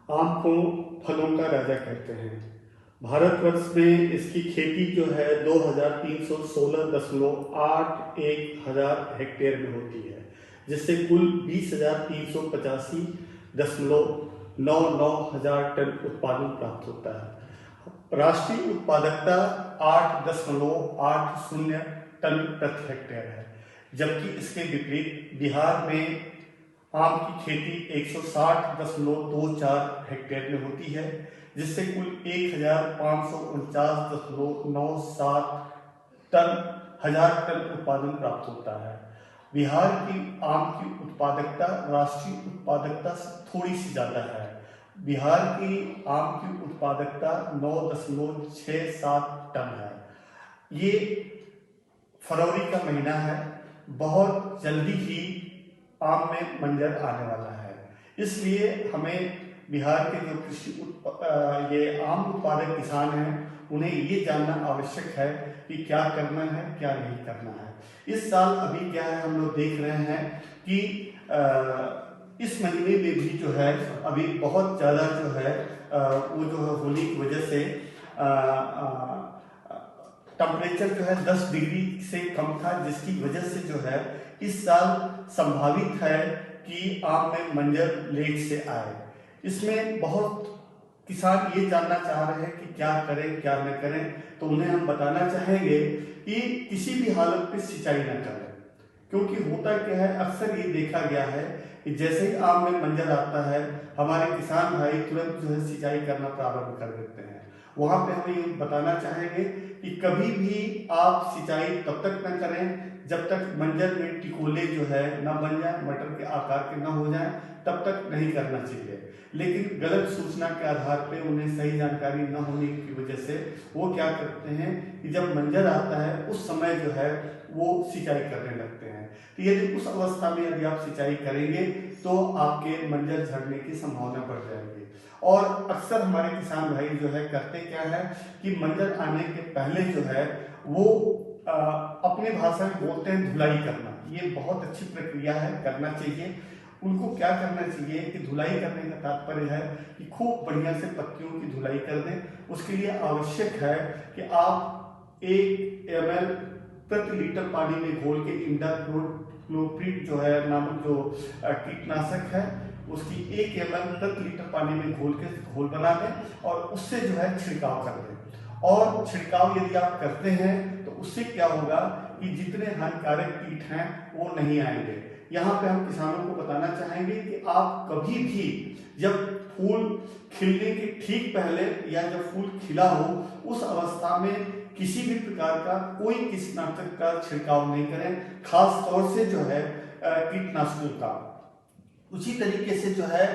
आम को फलों का राजा कहते हैं। भारतवर्ष में इसकी खेती जो है 2316.81 हेक्टेयर में होती है, जिससे कुल 20,385.99 टन उत्पादन प्राप्त होता है। राष्ट्रीय उत्पादकता 8.80 टन प्रति हेक्टेयर है, जबकि इसके विपरीत बिहार में आम की खेती 160.24 हेक्टेयर में होती है, जिससे कुल 1549.97 टन उत्पादन प्राप्त होता है। बिहार की आम की उत्पादकता राष्ट्रीय उत्पादकता से थोड़ी सी ज़्यादा है। बिहार की आम की उत्पादकता 9.67 टन है। ये फरवरी का महीना है, बहुत जल्दी ही आम में मंजर आने वाला है। इसलिए हमें बिहार के जो ये आम उत्पादक किसान हैं, उन्हें ये जानना आवश्यक है कि क्या करना है, क्या नहीं करना है। इस साल अभी क्या है, हम लोग देख रहे हैं कि इस महीने में भी जो है अभी बहुत ज़्यादा जो है वो जो है होली की वजह से टेम्परेचर जो है 10 डिग्री से कम था, जिसकी वजह से जो है इस साल संभावित है कि आम में मंजर लेट से आए। इसमें बहुत किसान ये जानना चाह रहे हैं कि क्या करें क्या न करें, तो उन्हें हम बताना चाहेंगे कि किसी भी हालत में सिंचाई न करें, क्योंकि होता क्या है, अक्सर ये देखा गया है कि जैसे ही आम में मंजर आता है, हमारे किसान भाई तुरंत जो है सिंचाई करना प्रारंभ कर देते हैं। वहाँ पे हम ये बताना चाहेंगे कि कभी भी आप सिंचाई तब तक न करें जब तक मंजर में टिकोले जो है न बन जाए, मटर के आकार के न हो जाए, तब तक नहीं करना चाहिए। लेकिन गलत सूचना के आधार पे, उन्हें सही जानकारी न होने की वजह से वो क्या करते हैं कि जब मंजर आता है उस समय जो है वो सिंचाई करने लगते हैं। तो यदि उस अवस्था में यदि आप सिंचाई करेंगे तो आपके मंजर झड़ने की संभावना बढ़ जाएगी। और अक्सर हमारे किसान भाई जो है करते क्या है कि मंजर आने के पहले जो है वो अपने भाषा में बोलते हैं धुलाई करना। ये बहुत अच्छी प्रक्रिया है, करना चाहिए। उनको क्या करना चाहिए कि धुलाई करने का तात्पर्य है कि खूब बढ़िया से पत्तियों की धुलाई कर दें। उसके लिए आवश्यक है कि आप 1 ml प्रति लीटर पानी में घोल के इमिडाक्लोप्रिड जो है नामक जो कीटनाशक है, उसकी 1 ml प्रति लीटर पानी में घोल के घोल बना दें और उससे जो है छिड़काव कर दें। और छिड़काव यदि आप करते हैं तो उससे क्या होगा कि जितने हानिकारक कीट हैं वो नहीं आएंगे। यहाँ पे हम किसानों को बताना चाहेंगे कि आप कभी भी जब फूल खिलने के ठीक पहले या जब फूल खिला हो, उस अवस्था में किसी भी प्रकार का कोई कीटनाशक का छिड़काव नहीं करें, खास तौर से जो है कीटनाशकों का। उसी तरीके से जो है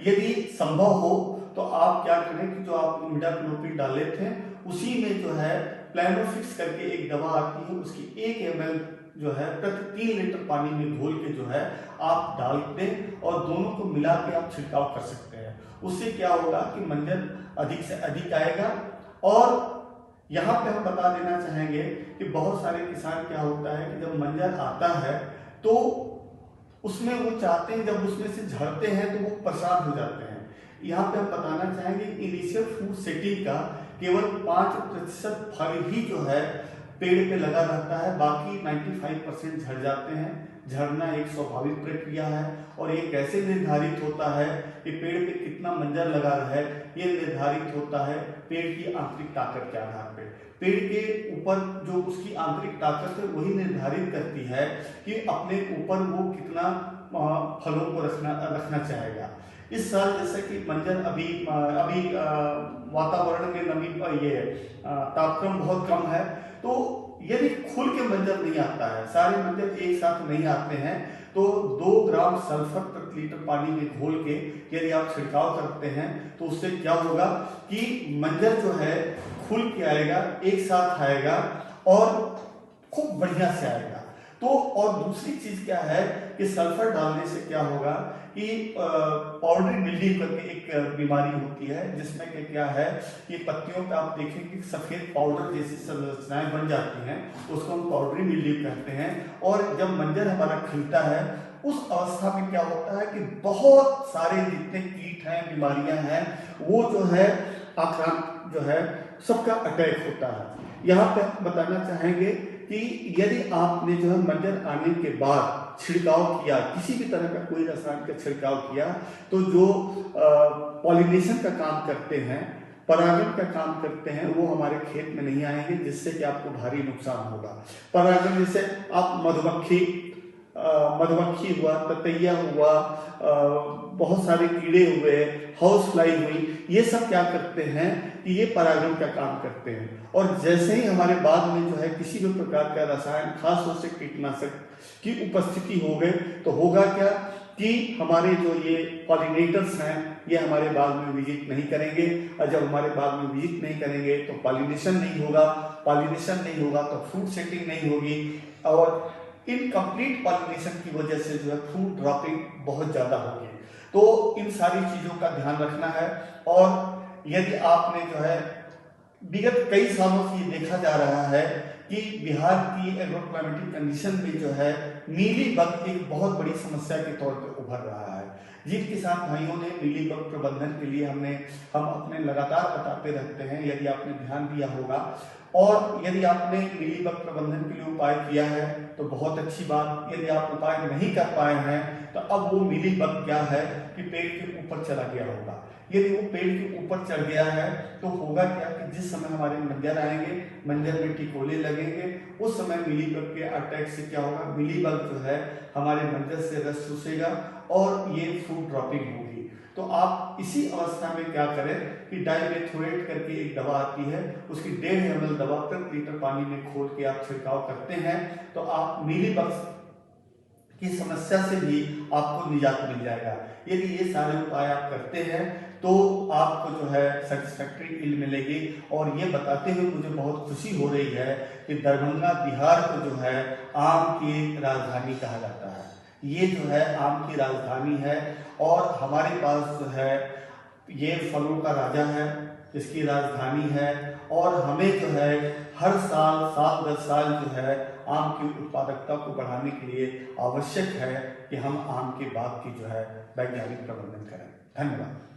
यदि संभव हो तो आप क्या करें कि जो आप इमिडाक्लोप्रिड डाले थे उसी में जो है प्लानोफिक्स करके एक दवा आती है, उसकी 1 ml जो है प्रति 3 लीटर पानी में घोल के जो है आप डाल दें और दोनों को मिला के आप छिड़काव कर सकते हैं। उससे क्या होगा कि मंजर अधिक से अधिक आएगा। और यहाँ पे हम बता देना चाहेंगे कि बहुत सारे किसान क्या होता है कि जब मंजर आता है तो उसमें वो चाहते हैं, जब उसमें से झड़ते हैं तो वो परेशान हो जाते हैं। यहाँ पे हम बताना चाहेंगे इनिशियल फ्रूट सेटिंग का केवल 5% फल ही जो है पेड़ पे लगा रहता है, बाकी 95% झड़ जाते हैं। झड़ना एक स्वाभाविक प्रक्रिया है और ये कैसे निर्धारित होता है कि पेड़ पे कितना मंजर लगा है, ये निर्धारित होता है पेड़ की आंतरिक ताकत के आधार पे। पेड़ के ऊपर जो उसकी आंतरिक ताकत है वही निर्धारित करती है कि अपने ऊपर वो कितना फलों को रखना चाहेगा। इस साल जैसे कि मंजर अभी वातावरण में नमी तापक्रम बहुत कम है, तो यदि खुल के मंजर नहीं आता है, सारे मंजर एक साथ नहीं आते हैं, तो 2 ग्राम सल्फर प्रति लीटर पानी में घोल के यदि आप छिड़काव करते हैं तो उससे क्या होगा कि मंजर जो है खुल के आएगा, एक साथ आएगा और खूब बढ़िया से आएगा। तो और दूसरी चीज क्या है कि सल्फर डालने से क्या होगा कि पाउडरी मिल्ड्यू करके एक बीमारी होती है, जिसमें क्या है कि पत्तियों पे आप देखेंगे सफेद पाउडर जैसी संरचनाएं बन जाती हैं, उसको हम पाउडरी मिल्ड्यू कहते हैं। और जब मंजर हमारा खिलता है उस अवस्था में क्या होता है कि बहुत सारे जितने कीट हैं, बीमारियां हैं, वो जो है आक्रामक जो है सबका अटैक होता है। यहाँ पे बताना चाहेंगे कि यदि आपने जो है मंजर आने के बाद छिड़काव किया, किसी भी तरह का कोई रसायन का छिड़काव किया, तो जो पॉलिनेशन का काम करते हैं, परागण का काम करते हैं, वो हमारे खेत में नहीं आएंगे, जिससे कि आपको भारी नुकसान होगा। परागण जैसे आप मधुमक्खी हुआ, ततैया हुआ, बहुत सारे कीड़े हुए, हाउस फ्लाई हुई, ये सब क्या करते हैं कि ये परागण का काम करते हैं। और जैसे ही हमारे बाग में जो है किसी भी प्रकार का रसायन, खास तौर से कीटनाशक की उपस्थिति हो गए, तो होगा क्या कि हमारे जो ये पॉलिनेटर्स हैं, ये हमारे बाग में विजिट नहीं करेंगे, और जब हमारे बाग में विजिट नहीं करेंगे तो पॉलिनेशन नहीं होगा, पॉलिनेशन नहीं होगा तो फ्रूट सेटिंग नहीं होगी, और इनकम्प्लीट पॉलिनेशन की वजह से जो है फ्रूट ड्रॉपिंग बहुत ज़्यादा होगी। तो इन सारी चीज़ों का ध्यान रखना है। और यदि आपने जो है विगत कई सालों से ये देखा जा रहा है कि बिहार की एग्रोक्लाइमेटिक कंडीशन में जो है मीली बग एक बहुत बड़ी समस्या के तौर पे उभर रहा है। जिन किसान भाइयों ने मीली बग प्रबंधन के लिए हम अपने लगातार बताते रहते हैं, यदि आपने ध्यान दिया होगा, और यदि आपने मीली बग प्रबंधन के लिए उपाय किया है तो बहुत अच्छी बात। यदि आप उपाय नहीं कर पाए हैं तो अब वो मीली बग क्या है कि पेड़ के ऊपर चला गया होगा। यदि वो पेड़ के ऊपर चढ़ गया है तो होगा क्या कि जिस समय हमारे मंजर आएंगे, मंजर में टिकोले लगेंगे, उस समय मीली बग के अटैक से क्या होगा, मीली बग जो है हमारे मंजर से रस चूसेगा और ये फ्रूट ड्रॉपिंग होगी। तो आप इसी अवस्था में क्या करें कि डाइमेथोएट करके एक दवा आती है, उसकी 1.5 ml दवा प्रति लीटर पानी में घोल के आप छिड़काव करते हैं तो आप मीली बग की समस्या से भी आपको निजात मिल जाएगा। यदि ये सारे उपाय आप करते हैं तो आपको जो है सेटिस्फैक्टरी यील्ड मिलेगी। और ये बताते हुए मुझे बहुत खुशी हो रही है कि दरभंगा बिहार को जो है आम की राजधानी कहा जाता है। ये जो है आम की राजधानी है और हमारे पास जो है ये फलों का राजा है, इसकी राजधानी है, और हमें जो है हर साल 7-10 साल जो है आम की उत्पादकता को बढ़ाने के लिए आवश्यक है कि हम आम के बाग की जो है वैज्ञानिक प्रबंधन करें। धन्यवाद।